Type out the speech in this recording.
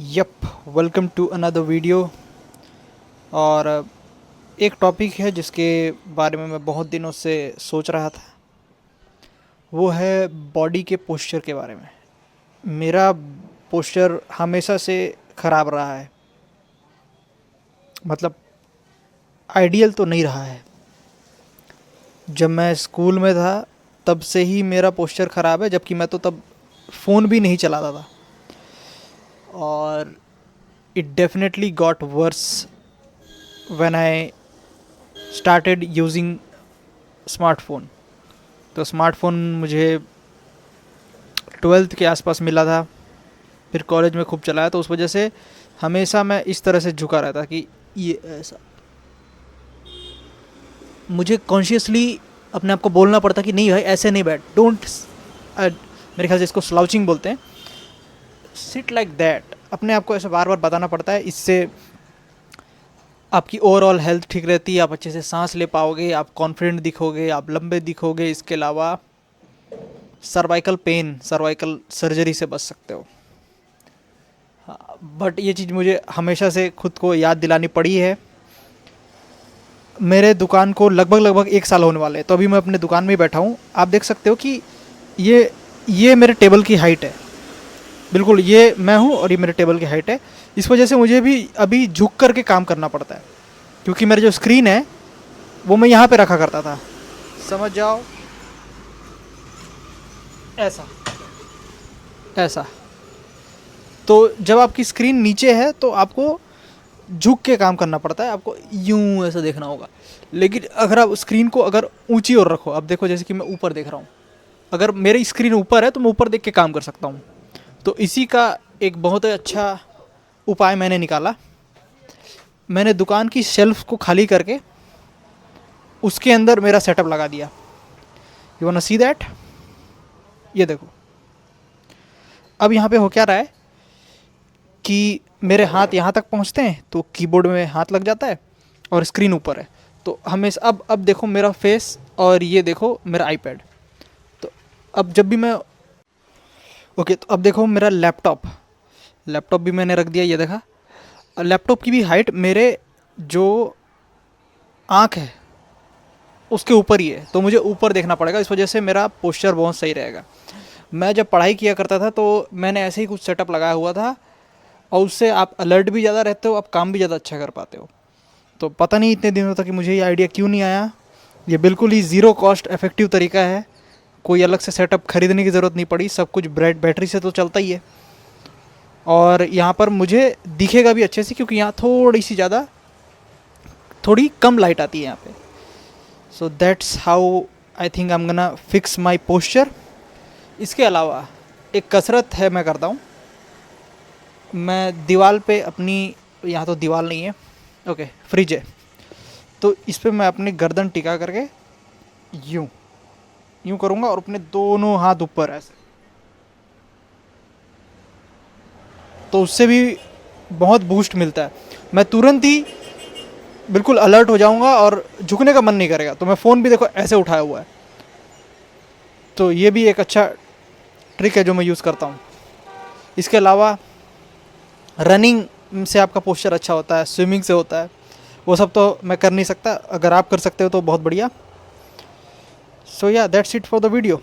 Yup, welcome to another video. और एक topic है जिसके बारे में मैं बहुत दिनों से सोच रहा था, वो है बॉडी के पोस्चर के बारे में। मेरा पोस्चर हमेशा से ख़राब रहा है, मतलब आइडियल तो नहीं रहा है। जब मैं स्कूल में था तब से ही मेरा पोस्चर ख़राब है, जबकि मैं तो तब फ़ोन भी नहीं चलाता था। और it definitely got worse when I started using smartphone. तो स्मार्टफ़ोन मुझे 12th के आसपास मिला था, फिर कॉलेज में खूब चलाया, तो उस वजह से हमेशा मैं इस तरह से झुका रहता कि ये ऐसा। मुझे कॉन्शियसली अपने आप को बोलना पड़ता कि नहीं भाई ऐसे नहीं बैठ, डोंट, मेरे ख्याल से इसको स्लाउचिंग बोलते हैं, सिट लाइक दैट। अपने आप को ऐसे बार बार बताना पड़ता है। इससे आपकी ओवरऑल हेल्थ ठीक रहती है, आप अच्छे से सांस ले पाओगे, आप कॉन्फिडेंट दिखोगे, आप लंबे दिखोगे। इसके अलावा सर्वाइकल पेन, सर्वाइकल सर्जरी से बच सकते हो। हाँ, बट ये चीज़ मुझे हमेशा से खुद को याद दिलानी पड़ी है। मेरे दुकान को लगभग 1 साल होने वाले हैं, तो अभी मैं अपने दुकान में ही बैठा हूँ। आप देख सकते हो कि ये मेरे टेबल की हाइट है, बिल्कुल ये मैं हूँ और ये मेरे टेबल की हाइट है। इस वजह से मुझे भी अभी झुक करके काम करना पड़ता है, क्योंकि मेरा जो स्क्रीन है वो मैं यहाँ पे रखा करता था, समझ जाओ, ऐसा ऐसा। तो जब आपकी स्क्रीन नीचे है तो आपको झुक के काम करना पड़ता है, आपको यूं ऐसा देखना होगा। लेकिन अगर आप स्क्रीन को अगर ऊंची ओर रखो, अब देखो जैसे कि मैं ऊपर देख रहा हूँ, अगर मेरी स्क्रीन ऊपर है तो मैं ऊपर देख के काम कर सकता हूँ। तो इसी का एक बहुत अच्छा उपाय मैंने निकाला। मैंने दुकान की शेल्फ को खाली करके उसके अंदर मेरा सेटअप लगा दिया। You want to see that? ये देखो, अब यहाँ पे हो क्या रहा है कि मेरे हाथ यहाँ तक पहुँचते हैं तो कीबोर्ड में हाथ लग जाता है और स्क्रीन ऊपर है। तो हमेशा अब देखो मेरा फेस, और ये देखो मेरा आईपैड। तो अब जब भी मैं ओके, तो अब देखो मेरा लैपटॉप भी मैंने रख दिया, ये देखा। लैपटॉप की भी हाइट मेरे जो आँख है उसके ऊपर ही है, तो मुझे ऊपर देखना पड़ेगा। इस वजह से मेरा पोस्चर बहुत सही रहेगा। मैं जब पढ़ाई किया करता था तो मैंने ऐसे ही कुछ सेटअप लगाया हुआ था, और उससे आप अलर्ट भी ज़्यादा रहते हो, आप काम भी ज़्यादा अच्छा कर पाते हो। तो पता नहीं इतने दिनों तक कि मुझे ये आइडिया क्यों नहीं आया। ये बिल्कुल ही ज़ीरो कॉस्ट इफेक्टिव तरीका है, कोई अलग से सेटअप खरीदने की ज़रूरत नहीं पड़ी, सब कुछ बैटरी से तो चलता ही है। और यहाँ पर मुझे दिखेगा भी अच्छे से, क्योंकि यहाँ थोड़ी कम लाइट आती है यहाँ पे। So that's how I think I am gonna fix my posture. इसके अलावा एक कसरत है मैं करता हूँ। मैं दीवार पे अपनी, यहाँ तो दीवार नहीं है, ओके फ्रिज है, तो इस पर मैं अपनी गर्दन टिका करके यूँ यूँ करूँगा और अपने दोनों हाथ ऊपर ऐसे। तो उससे भी बहुत बूस्ट मिलता है। मैं तुरंत ही बिल्कुल अलर्ट हो जाऊंगा और झुकने का मन नहीं करेगा। तो मैं फ़ोन भी देखो ऐसे उठाया हुआ है। तो ये भी एक अच्छा ट्रिक है जो मैं यूज़ करता हूँ। इसके अलावा रनिंग से आपका पोस्चर अच्छा होता है, स्विमिंग से होता है, वो सब तो मैं कर नहीं सकता। अगर आप कर सकते हो तो बहुत बढ़िया। सो या that's it for the video.